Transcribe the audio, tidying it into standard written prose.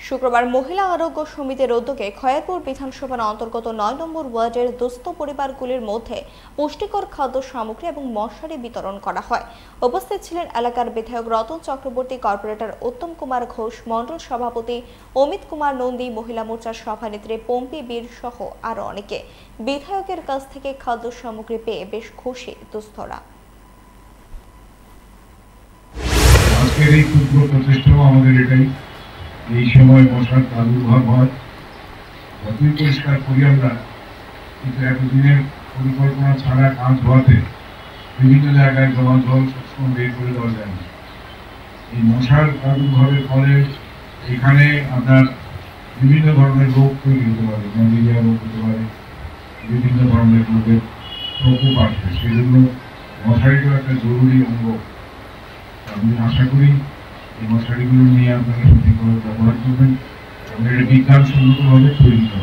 শুক্রবার মহিলা আরোগ্য সমিতির উদ্যোগে খয়েরপুর বিধানসভার অন্তর্গত ৯ নম্বর ওয়ার্ডের দুস্থ পরিবারগুলির মধ্যে পুষ্টিকর খাদ্য সামগ্রী এবং মশারি বিতরণ করা হয়। উপস্থিত ছিলেন এলাকার বিধায়ক রতন চক্রবর্তী, কর্পোরেটর উত্তম কুমার ঘোষ, মণ্ডল সভাপতি অমিত কুমার নন্দী, মহিলা মোর্চার সভানেত্রী পম্পি বীর সহ আরো অনেকে। বিধায়কের কাছ থেকে খাদ্য সামগ্রী পেয়ে বেশ খুশি দুস্থরা। আজকের এই ক্ষুদ্র প্রচেষ্টাও আমাদের এটাই, এই সময় মশার প্রাদুর্ভাব হয়, যতই পরিষ্কার করি আমরা, কিন্তু এতদিনের পরিকল্পনা ছাড়া কাজ হওয়াতে বিভিন্ন জায়গায় জমা জল সবসময় বের করে দেওয়া যায় না। এই মশার প্রাদুর্ভাবের ফলে এখানে আপনার বিভিন্ন ধরনের রোগ তৈরি হতে পারে, ম্যালেরিয়া রোগ হতে পারে, বিভিন্ন ধরনের রোগের প্রকোপ আসবে। সেই জন্য মশারিটাও একটা জরুরি অঙ্গ। আমি আশা করি এই মশারিগুলো নিয়ে আপনারা সঠিকভাবে ব্যবহার করবেন এবং এটা বিজ্ঞানসম্মতভাবে তৈরি করা।